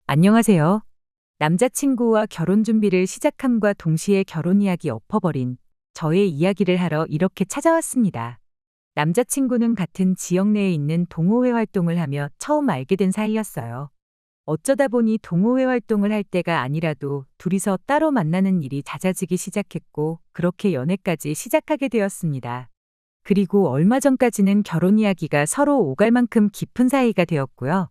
안녕하세요. 남자친구와 결혼 준비를 시작함과 동시에 결혼 이야기 엎어버린 저의 이야기를 하러 이렇게 찾아왔습니다. 남자친구는 같은 지역 내에 있는 동호회 활동을 하며 처음 알게 된 사이였어요. 어쩌다 보니 동호회 활동을 할 때가 아니라도 둘이서 따로 만나는 일이 잦아지기 시작했고, 그렇게 연애까지 시작하게 되었습니다. 그리고 얼마 전까지는 결혼 이야기가 서로 오갈 만큼 깊은 사이가 되었고요.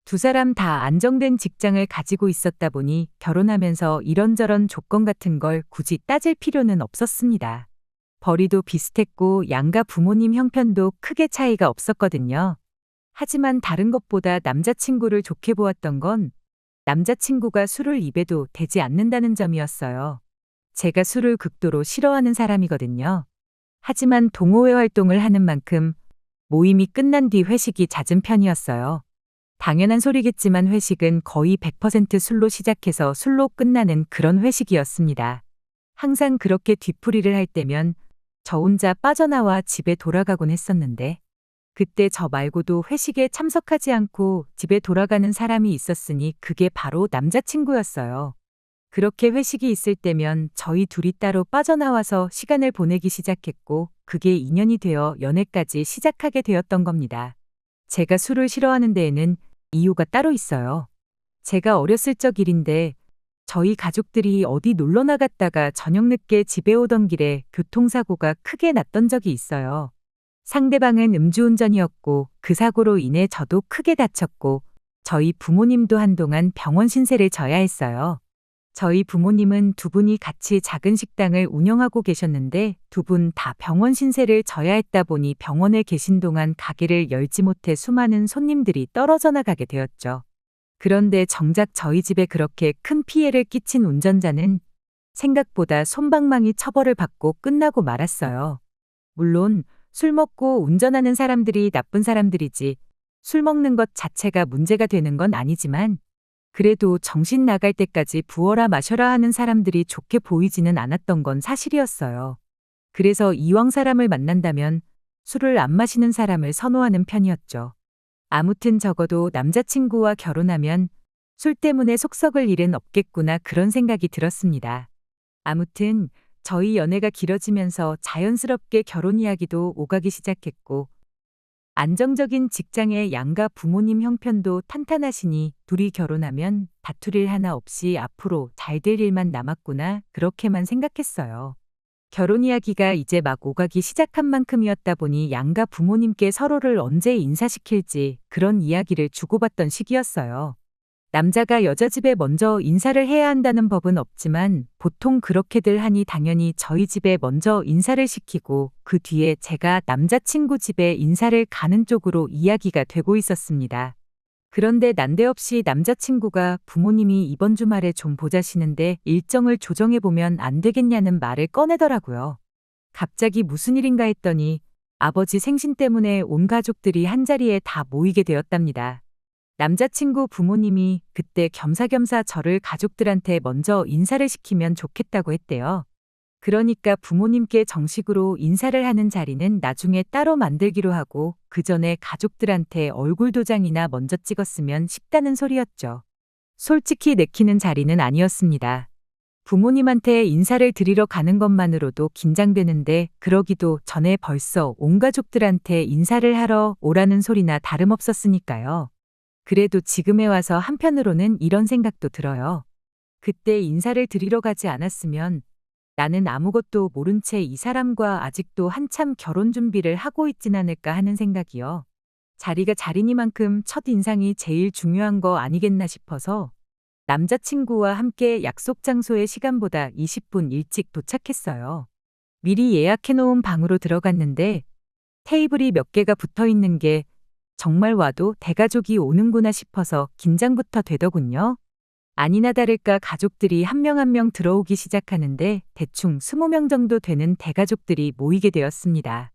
두 사람 다 안정된 직장을 가지고 있었다 보니 결혼하면서 이런저런 조건 같은 걸 굳이 따질 필요는 없었습니다. 벌이도 비슷했고 양가 부모님 형편도 크게 차이가 없었거든요. 하지만 다른 것보다 남자친구를 좋게 보았던 건 남자친구가 술을 입에도 대지 않는다는 점이었어요. 제가 술을 극도로 싫어하는 사람이거든요. 하지만 동호회 활동을 하는 만큼 모임이 끝난 뒤 회식이 잦은 편이었어요. 당연한 소리겠지만 회식은 거의 100% 술로 시작해서 술로 끝나는 그런 회식이었습니다. 항상 그렇게 뒤풀이를 할 때면 저 혼자 빠져나와 집에 돌아가곤 했었는데, 그때 저 말고도 회식에 참석하지 않고 집에 돌아가는 사람이 있었으니 그게 바로 남자친구였어요. 그렇게 회식이 있을 때면 저희 둘이 따로 빠져나와서 시간을 보내기 시작했고, 그게 인연이 되어 연애까지 시작하게 되었던 겁니다. 제가 술을 싫어하는 데에는 이유가 따로 있어요. 제가 어렸을 적 일인데, 저희 가족들이 어디 놀러 나갔다가 저녁 늦게 집에 오던 길에 교통사고가 크게 났던 적이 있어요. 상대방은 음주운전이었고 그 사고로 인해 저도 크게 다쳤고, 저희 부모님도 한동안 병원 신세를 져야 했어요. 저희 부모님은 두 분이 같이 작은 식당을 운영하고 계셨는데 두 분 다 병원 신세를 져야 했다 보니 병원에 계신 동안 가게를 열지 못해 수많은 손님들이 떨어져 나가게 되었죠. 그런데 정작 저희 집에 그렇게 큰 피해를 끼친 운전자는 생각보다 솜방망이 처벌을 받고 끝나고 말았어요. 물론 술 먹고 운전하는 사람들이 나쁜 사람들이지 술 먹는 것 자체가 문제가 되는 건 아니지만, 그래도 정신 나갈 때까지 부어라 마셔라 하는 사람들이 좋게 보이지는 않았던 건 사실이었어요. 그래서 이왕 사람을 만난다면 술을 안 마시는 사람을 선호하는 편이었죠. 아무튼 적어도 남자친구와 결혼하면 술 때문에 속 썩을 일은 없겠구나, 그런 생각이 들었습니다. 아무튼 저희 연애가 길어지면서 자연스럽게 결혼 이야기도 오가기 시작했고, 안정적인 직장의 양가 부모님 형편도 탄탄하시니 둘이 결혼하면 다툴 일 하나 없이 앞으로 잘 될 일만 남았구나, 그렇게만 생각했어요. 결혼 이야기가 이제 막 오가기 시작한 만큼이었다 보니 양가 부모님께 서로를 언제 인사시킬지 그런 이야기를 주고받던 시기였어요. 남자가 여자 집에 먼저 인사를 해야 한다는 법은 없지만 보통 그렇게들 하니 당연히 저희 집에 먼저 인사를 시키고 그 뒤에 제가 남자친구 집에 인사를 가는 쪽으로 이야기가 되고 있었습니다. 그런데 난데없이 남자친구가 부모님이 이번 주말에 좀 보자시는데 일정을 조정해보면 안 되겠냐는 말을 꺼내더라고요. 갑자기 무슨 일인가 했더니 아버지 생신 때문에 온 가족들이 한자리에 다 모이게 되었답니다. 남자친구 부모님이 그때 겸사겸사 저를 가족들한테 먼저 인사를 시키면 좋겠다고 했대요. 그러니까 부모님께 정식으로 인사를 하는 자리는 나중에 따로 만들기로 하고 그 전에 가족들한테 얼굴 도장이나 먼저 찍었으면 싶다는 소리였죠. 솔직히 내키는 자리는 아니었습니다. 부모님한테 인사를 드리러 가는 것만으로도 긴장되는데 그러기도 전에 벌써 온 가족들한테 인사를 하러 오라는 소리나 다름없었으니까요. 그래도 지금에 와서 한편으로는 이런 생각도 들어요. 그때 인사를 드리러 가지 않았으면 나는 아무것도 모른 채 이 사람과 아직도 한참 결혼 준비를 하고 있진 않을까 하는 생각이요. 자리가 자리니만큼 첫 인상이 제일 중요한 거 아니겠나 싶어서 남자친구와 함께 약속 장소의 시간보다 20분 일찍 도착했어요. 미리 예약해놓은 방으로 들어갔는데 테이블이 몇 개가 붙어 있는 게 정말 와도 대가족이 오는구나 싶어서 긴장부터 되더군요. 아니나 다를까 가족들이 한 명 한 명 들어오기 시작하는데 대충 20명 정도 되는 대가족들이 모이게 되었습니다.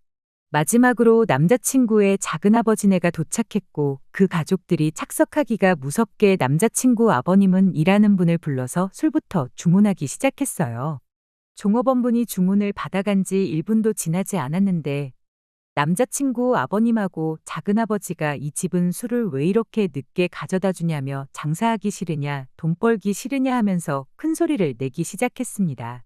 마지막으로 남자친구의 작은아버지네가 도착했고 그 가족들이 착석하기가 무섭게 남자친구 아버님은 일하는 분을 불러서 술부터 주문하기 시작했어요. 종업원분이 주문을 받아간 지 1분도 지나지 않았는데 남자친구 아버님하고 작은아버지가 이 집은 술을 왜 이렇게 늦게 가져다 주냐며 장사하기 싫으냐, 돈 벌기 싫으냐 하면서 큰 소리를 내기 시작했습니다.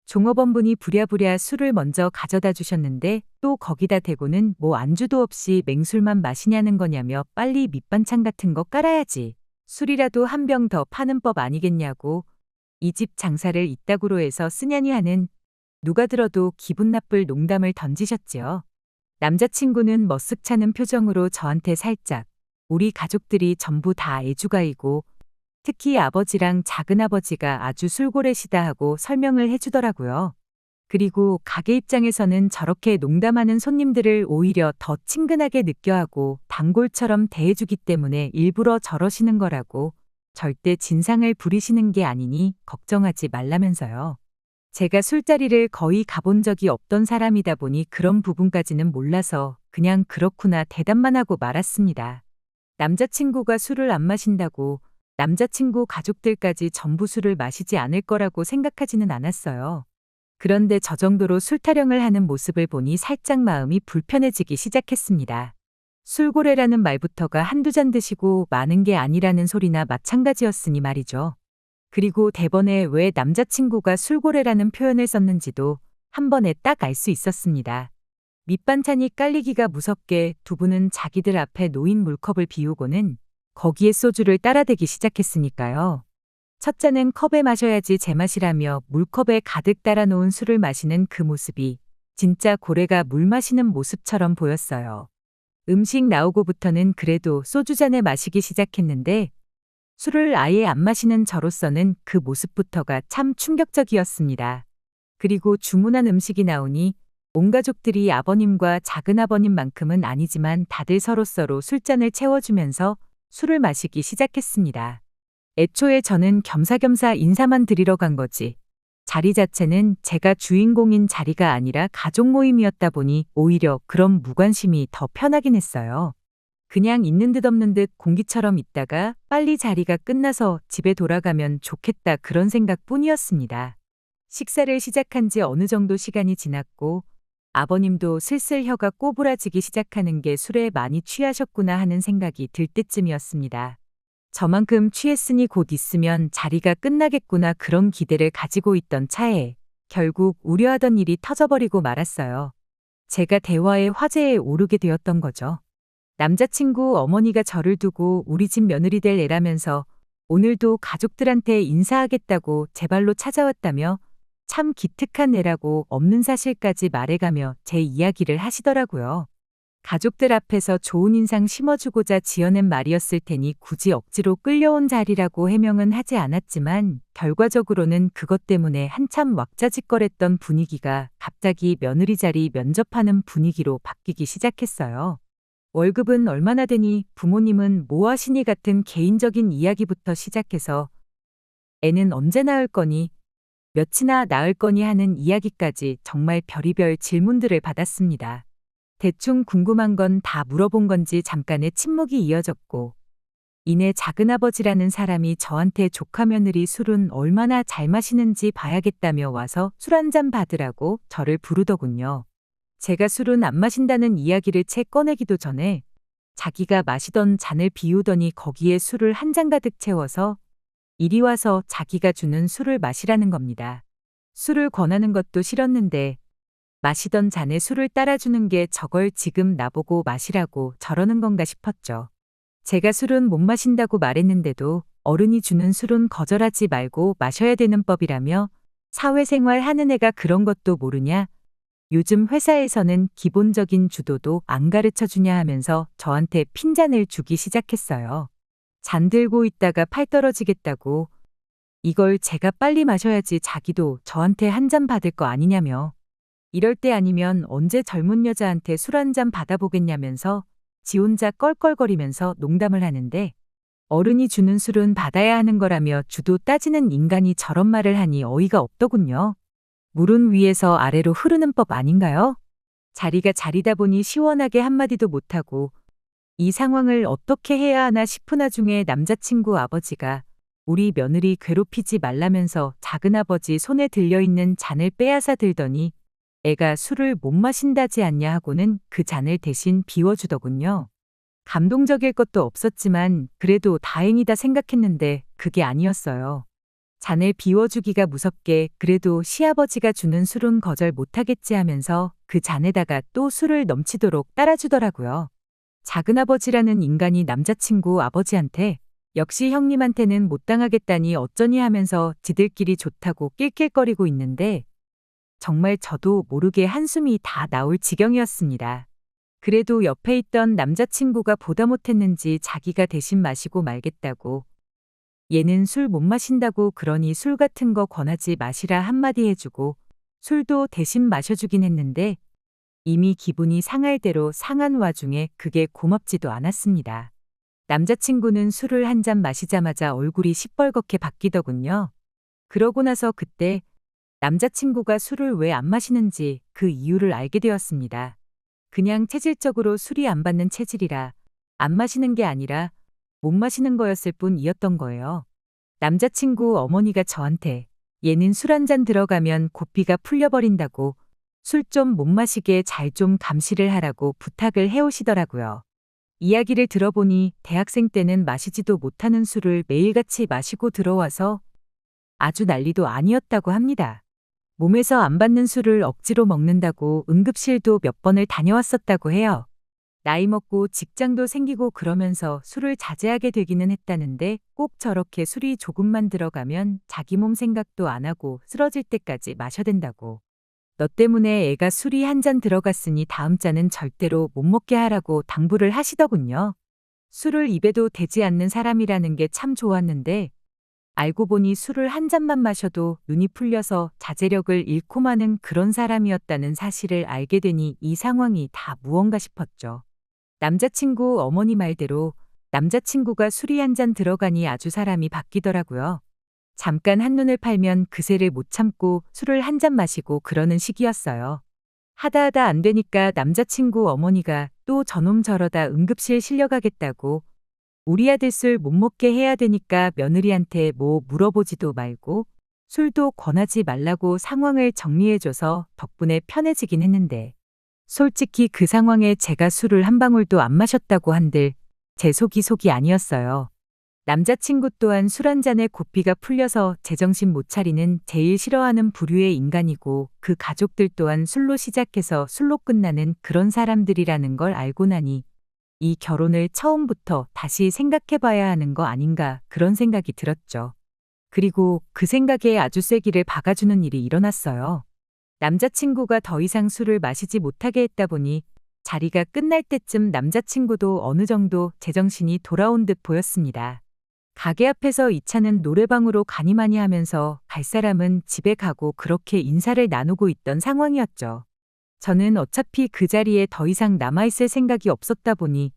종업원분이 부랴부랴 술을 먼저 가져다 주셨는데 또 거기다 대고는 뭐 안주도 없이 맹술만 마시냐는 거냐며 빨리 밑반찬 같은 거 깔아야지. 술이라도 한 병 더 파는 법 아니겠냐고. 이 집 장사를 이따구로 해서 쓰냐니 하는 누가 들어도 기분 나쁠 농담을 던지셨지요. 남자친구는 머쓱 차는 표정으로 저한테 살짝 우리 가족들이 전부 다 애주가이고 특히 아버지랑 작은아버지가 아주 술고래시다 하고 설명을 해주더라고요. 그리고 가게 입장에서는 저렇게 농담하는 손님들을 오히려 더 친근하게 느껴하고 단골처럼 대해주기 때문에 일부러 저러시는 거라고 절대 진상을 부리시는 게 아니니 걱정하지 말라면서요. 제가 술자리를 거의 가본 적이 없던 사람이다 보니 그런 부분까지는 몰라서 그냥 그렇구나 대답만 하고 말았습니다. 남자친구가 술을 안 마신다고 남자친구 가족들까지 전부 술을 마시지 않을 거라고 생각하지는 않았어요. 그런데 저 정도로 술 타령을 하는 모습을 보니 살짝 마음이 불편해지기 시작했습니다. 술고래라는 말부터가 한두 잔 드시고 마는 게 아니라는 소리나 마찬가지였으니 말이죠. 그리고 대번에 왜 남자친구가 술고래라는 표현을 썼는지도 한 번에 딱 알 수 있었습니다. 밑반찬이 깔리기가 무섭게 두 분은 자기들 앞에 놓인 물컵을 비우고는 거기에 소주를 따라대기 시작했으니까요. 첫 잔은 컵에 마셔야지 제맛이라며 물컵에 가득 따라 놓은 술을 마시는 그 모습이 진짜 고래가 물 마시는 모습처럼 보였어요. 음식 나오고부터는 그래도 소주잔에 마시기 시작했는데 술을 아예 안 마시는 저로서는 그 모습부터가 참 충격적이었습니다. 그리고 주문한 음식이 나오니 온 가족들이 아버님과 작은아버님만큼은 아니지만 다들 서로서로 술잔을 채워주면서 술을 마시기 시작했습니다. 애초에 저는 겸사겸사 인사만 드리러 간 거지. 자리 자체는 제가 주인공인 자리가 아니라 가족 모임이었다 보니 오히려 그런 무관심이 더 편하긴 했어요. 그냥 있는 듯 없는 듯 공기처럼 있다가 빨리 자리가 끝나서 집에 돌아가면 좋겠다 그런 생각뿐이었습니다. 식사를 시작한 지 어느 정도 시간이 지났고 아버님도 슬슬 혀가 꼬부라지기 시작하는 게 술에 많이 취하셨구나 하는 생각이 들 때쯤이었습니다. 저만큼 취했으니 곧 있으면 자리가 끝나겠구나 그런 기대를 가지고 있던 차에 결국 우려하던 일이 터져버리고 말았어요. 제가 대화의 화제에 오르게 되었던 거죠. 남자친구 어머니가 저를 두고 우리 집 며느리 될 애라면서 오늘도 가족들한테 인사하겠다고 제 발로 찾아왔다며 참 기특한 애라고 없는 사실까지 말해가며 제 이야기를 하시더라고요. 가족들 앞에서 좋은 인상 심어주고자 지어낸 말이었을 테니 굳이 억지로 끌려온 자리라고 해명은 하지 않았지만 결과적으로는 그것 때문에 한참 왁자지껄했던 분위기가 갑자기 며느리 자리 면접하는 분위기로 바뀌기 시작했어요. 월급은 얼마나 되니 부모님은 뭐 하시니 같은 개인적인 이야기부터 시작해서 애는 언제 낳을 거니 몇이나 낳을 거니 하는 이야기까지 정말 별의별 질문들을 받았습니다. 대충 궁금한 건 다 물어본 건지 잠깐의 침묵이 이어졌고 이내 작은아버지라는 사람이 저한테 조카 며느리 술은 얼마나 잘 마시는지 봐야겠다며 와서 술 한 잔 받으라고 저를 부르더군요. 제가 술은 안 마신다는 이야기를 채 꺼내기도 전에 자기가 마시던 잔을 비우더니 거기에 술을 한 잔 가득 채워서 이리 와서 자기가 주는 술을 마시라는 겁니다. 술을 권하는 것도 싫었는데 마시던 잔에 술을 따라주는 게 저걸 지금 나보고 마시라고 저러는 건가 싶었죠. 제가 술은 못 마신다고 말했는데도 어른이 주는 술은 거절하지 말고 마셔야 되는 법이라며 사회생활 하는 애가 그런 것도 모르냐? 요즘 회사에서는 기본적인 주도도 안 가르쳐 주냐 하면서 저한테 핀잔을 주기 시작했어요. 잔 들고 있다가 팔 떨어지겠다고 이걸 제가 빨리 마셔야지 자기도 저한테 한 잔 받을 거 아니냐며 이럴 때 아니면 언제 젊은 여자한테 술 한 잔 받아보겠냐면서 지 혼자 껄껄거리면서 농담을 하는데 어른이 주는 술은 받아야 하는 거라며 주도 따지는 인간이 저런 말을 하니 어이가 없더군요. 물은 위에서 아래로 흐르는 법 아닌가요? 자리가 자리다 보니 시원하게 한마디도 못하고 이 상황을 어떻게 해야 하나 싶은 와중에 남자친구 아버지가 우리 며느리 괴롭히지 말라면서 작은아버지 손에 들려있는 잔을 빼앗아 들더니 애가 술을 못 마신다지 않냐 하고는 그 잔을 대신 비워주더군요. 감동적일 것도 없었지만 그래도 다행이다 생각했는데 그게 아니었어요. 잔을 비워주기가 무섭게 그래도 시아버지가 주는 술은 거절 못하겠지 하면서 그 잔에다가 또 술을 넘치도록 따라주더라고요. 작은아버지라는 인간이 남자친구 아버지한테 역시 형님한테는 못 당하겠다니 어쩌니 하면서 지들끼리 좋다고 낄낄거리고 있는데 정말 저도 모르게 한숨이 다 나올 지경이었습니다. 그래도 옆에 있던 남자친구가 보다 못했는지 자기가 대신 마시고 말겠다고 얘는 술 못 마신다고 그러니 술 같은 거 권하지 마시라 한마디 해주고 술도 대신 마셔주긴 했는데 이미 기분이 상할 대로 상한 와중에 그게 고맙지도 않았습니다. 남자친구는 술을 한 잔 마시자마자 얼굴이 시뻘겋게 바뀌더군요. 그러고 나서 그때 남자친구가 술을 왜 안 마시는지 그 이유를 알게 되었습니다. 그냥 체질적으로 술이 안 받는 체질이라 안 마시는 게 아니라 못 마시는 거였을 뿐이었던 거예요. 남자친구 어머니가 저한테 얘는 술 한 잔 들어가면 고삐가 풀려버린다고 술 좀 못 마시게 잘 좀 감시를 하라고 부탁을 해오시더라고요. 이야기를 들어보니 대학생 때는 마시지도 못하는 술을 매일같이 마시고 들어와서 아주 난리도 아니었다고 합니다. 몸에서 안 받는 술을 억지로 먹는다고 응급실도 몇 번을 다녀왔었다고 해요. 나이 먹고 직장도 생기고 그러면서 술을 자제하게 되기는 했다는데 꼭 저렇게 술이 조금만 들어가면 자기 몸 생각도 안 하고 쓰러질 때까지 마셔댄다고. 너 때문에 애가 술이 한 잔 들어갔으니 다음 잔은 절대로 못 먹게 하라고 당부를 하시더군요. 술을 입에도 대지 않는 사람이라는 게 참 좋았는데 알고 보니 술을 한 잔만 마셔도 눈이 풀려서 자제력을 잃고 마는 그런 사람이었다는 사실을 알게 되니 이 상황이 다 무언가 싶었죠. 남자친구 어머니 말대로 남자친구가 술이 한 잔 들어가니 아주 사람이 바뀌더라고요. 잠깐 한눈을 팔면 그새를 못 참고 술을 한 잔 마시고 그러는 시기였어요. 하다 안 되니까 남자친구 어머니가 또 저놈 저러다 응급실 실려가겠다고 우리 아들 술 못 먹게 해야 되니까 며느리한테 뭐 물어보지도 말고 술도 권하지 말라고 상황을 정리해줘서 덕분에 편해지긴 했는데 솔직히 그 상황에 제가 술을 한 방울도 안 마셨다고 한들 제 속이 아니었어요. 남자친구 또한 술 한 잔에 고삐가 풀려서 제정신 못 차리는 제일 싫어하는 부류의 인간이고 그 가족들 또한 술로 시작해서 술로 끝나는 그런 사람들이라는 걸 알고 나니 이 결혼을 처음부터 다시 생각해봐야 하는 거 아닌가 그런 생각이 들었죠. 그리고 그 생각에 아주 쐐기를 박아주는 일이 일어났어요. 남자친구가 더 이상 술을 마시지 못하게 했다 보니 자리가 끝날 때쯤 남자친구도 어느 정도 제정신이 돌아온 듯 보였습니다. 가게 앞에서 이 차는 노래방으로 가니마니 하면서 갈 사람은 집에 가고 그렇게 인사를 나누고 있던 상황이었죠. 저는 어차피 그 자리에 더 이상 남아있을 생각이 없었다 보니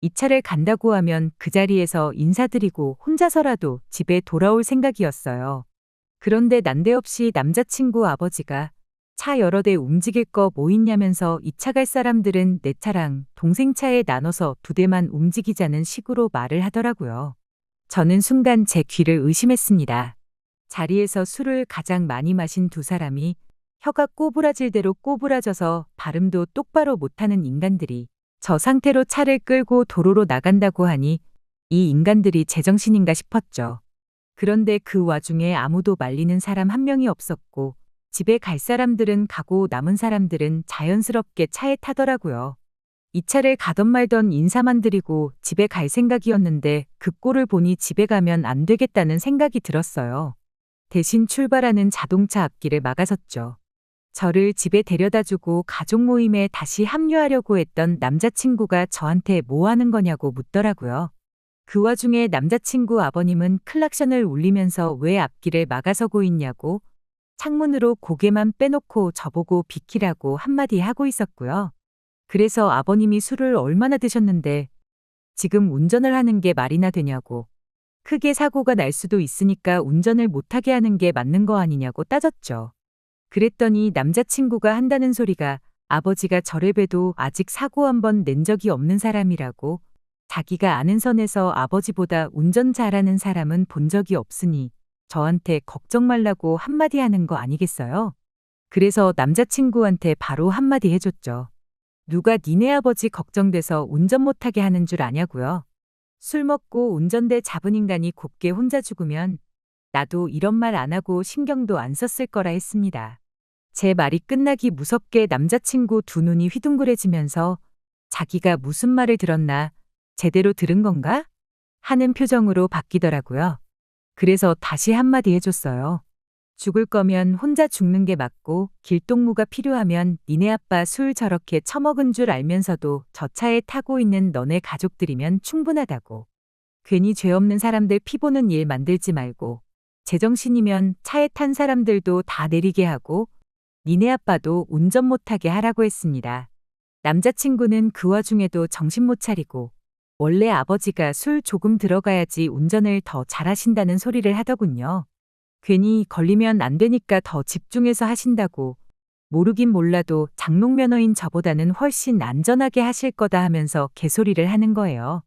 이 차를 간다고 하면 그 자리에서 인사드리고 혼자서라도 집에 돌아올 생각이었어요. 그런데 난데없이 남자친구 아버지가 차 여러 대 움직일 거 뭐 있냐면서 이 차 갈 사람들은 내 차랑 동생 차에 나눠서 2대만 움직이자는 식으로 말을 하더라고요. 저는 순간 제 귀를 의심했습니다. 자리에서 술을 가장 많이 마신 두 사람이 혀가 꼬부라질 대로 꼬부라져서 발음도 똑바로 못하는 인간들이 저 상태로 차를 끌고 도로로 나간다고 하니 이 인간들이 제정신인가 싶었죠. 그런데 그 와중에 아무도 말리는 사람 한 명이 없었고 집에 갈 사람들은 가고 남은 사람들은 자연스럽게 차에 타더라고요. 이 차를 가던 말던 인사만 드리고 집에 갈 생각이었는데 그 꼴을 보니 집에 가면 안 되겠다는 생각이 들었어요. 대신 출발하는 자동차 앞길을 막아섰죠. 저를 집에 데려다주고 가족 모임에 다시 합류하려고 했던 남자친구가 저한테 뭐 하는 거냐고 묻더라고요. 그 와중에 남자친구 아버님은 클락션을 울리면서 왜 앞길을 막아서고 있냐고 창문으로 고개만 빼놓고 저보고 비키라고 한마디 하고 있었고요. 그래서 아버님이 술을 얼마나 드셨는데 지금 운전을 하는 게 말이나 되냐고 크게 사고가 날 수도 있으니까 운전을 못하게 하는 게 맞는 거 아니냐고 따졌죠. 그랬더니 남자친구가 한다는 소리가 아버지가 저를 봬도 아직 사고 한 번 낸 적이 없는 사람이라고 자기가 아는 선에서 아버지보다 운전 잘하는 사람은 본 적이 없으니 저한테 걱정 말라고 한마디 하는 거 아니겠어요? 그래서 남자친구한테 바로 한마디 해줬죠. 누가 니네 아버지 걱정돼서 운전 못하게 하는 줄 아냐고요. 술 먹고 운전대 잡은 인간이 곱게 혼자 죽으면 나도 이런 말 안 하고 신경도 안 썼을 거라 했습니다. 제 말이 끝나기 무섭게 남자친구 두 눈이 휘둥그레지면서 자기가 무슨 말을 들었나, 제대로 들은 건가? 하는 표정으로 바뀌더라고요. 그래서 다시 한마디 해줬어요. 죽을 거면 혼자 죽는 게 맞고 길동무가 필요하면 니네 아빠 술 저렇게 처먹은 줄 알면서도 저 차에 타고 있는 너네 가족들이면 충분하다고. 괜히 죄 없는 사람들 피 보는 일 만들지 말고 제정신이면 차에 탄 사람들도 다 내리게 하고 니네 아빠도 운전 못하게 하라고 했습니다. 남자친구는 그 와중에도 정신 못 차리고 원래 아버지가 술 조금 들어가야지 운전을 더 잘하신다는 소리를 하더군요. 괜히 걸리면 안 되니까 더 집중해서 하신다고. 모르긴 몰라도 장롱면허인 저보다는 훨씬 안전하게 하실 거다 하면서 개소리를 하는 거예요.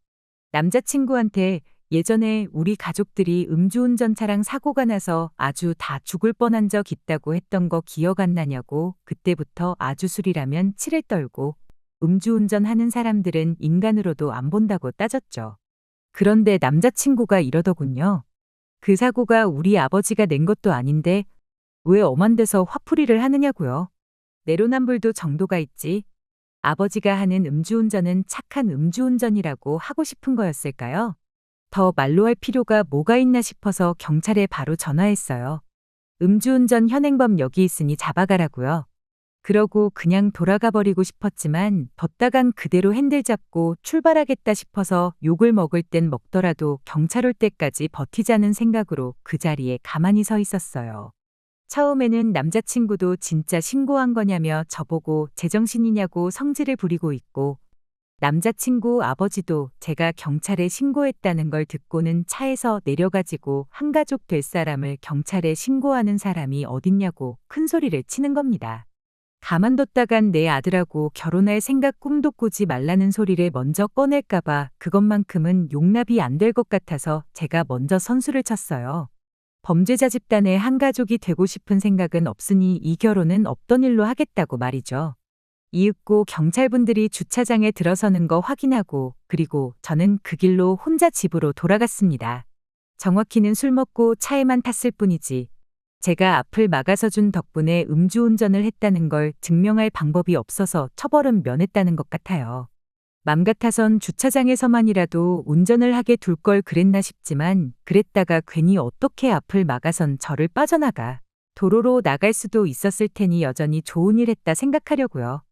남자친구한테 예전에 우리 가족들이 음주운전 차량 사고가 나서 아주 다 죽을 뻔한 적 있다고 했던 거 기억 안 나냐고. 그때부터 아주 술이라면 치를 떨고 음주운전 하는 사람들은 인간으로도 안 본다고 따졌죠. 그런데 남자친구가 이러더군요. 그 사고가 우리 아버지가 낸 것도 아닌데 왜 엄한 데서 화풀이를 하느냐고요. 내로남불도 정도가 있지. 아버지가 하는 음주운전은 착한 음주운전이라고 하고 싶은 거였을까요? 더 말로 할 필요가 뭐가 있나 싶어서 경찰에 바로 전화했어요. 음주운전 현행범 여기 있으니 잡아가라고요. 그러고 그냥 돌아가 버리고 싶었지만 뒀다간 그대로 핸들 잡고 출발하겠다 싶어서 욕을 먹을 땐 먹더라도 경찰 올 때까지 버티자는 생각으로 그 자리에 가만히 서 있었어요. 처음에는 남자친구도 진짜 신고한 거냐며 저보고 제정신이냐고 성질을 부리고 있고 남자친구 아버지도 제가 경찰에 신고했다는 걸 듣고는 차에서 내려가지고 한가족 될 사람을 경찰에 신고하는 사람이 어딨냐고 큰 소리를 치는 겁니다. 가만뒀다간 내 아들하고 결혼할 생각 꿈도 꾸지 말라는 소리를 먼저 꺼낼까봐 그것만큼은 용납이 안 될 것 같아서 제가 먼저 선수를 쳤어요. 범죄자 집단의 한 가족이 되고 싶은 생각은 없으니 이 결혼은 없던 일로 하겠다고 말이죠. 이윽고 경찰분들이 주차장에 들어서는 거 확인하고 그리고 저는 그 길로 혼자 집으로 돌아갔습니다. 정확히는 술 먹고 차에만 탔을 뿐이지 제가 앞을 막아서 준 덕분에 음주운전을 했다는 걸 증명할 방법이 없어서 처벌은 면했다는 것 같아요. 맘 같아선 주차장에서만이라도 운전을 하게 둘 걸 그랬나 싶지만 그랬다가 괜히 어떻게 앞을 막아선 저를 빠져나가 도로로 나갈 수도 있었을 테니 여전히 좋은 일 했다 생각하려고요.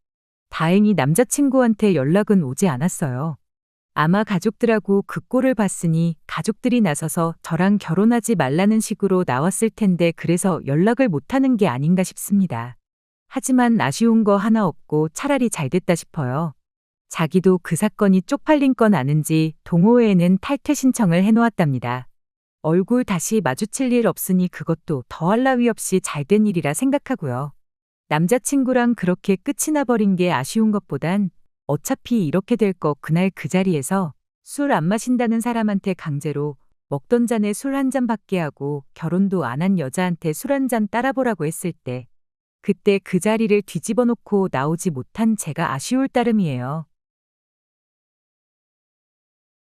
다행히 남자친구한테 연락은 오지 않았어요. 아마 가족들하고 그 꼴을 봤으니 가족들이 나서서 저랑 결혼하지 말라는 식으로 나왔을 텐데 그래서 연락을 못하는 게 아닌가 싶습니다. 하지만 아쉬운 거 하나 없고 차라리 잘 됐다 싶어요. 자기도 그 사건이 쪽팔린 건 아는지 동호회에는 탈퇴 신청을 해놓았답니다. 얼굴 다시 마주칠 일 없으니 그것도 더할 나위 없이 잘 된 일이라 생각하고요. 남자친구랑 그렇게 끝이 나버린 게 아쉬운 것보단 어차피 이렇게 될 거 그날 그 자리에서 술 안 마신다는 사람한테 강제로 먹던 잔에 술 한 잔 받게 하고 결혼도 안 한 여자한테 술 한 잔 따라보라고 했을 때 그때 그 자리를 뒤집어 놓고 나오지 못한 제가 아쉬울 따름이에요.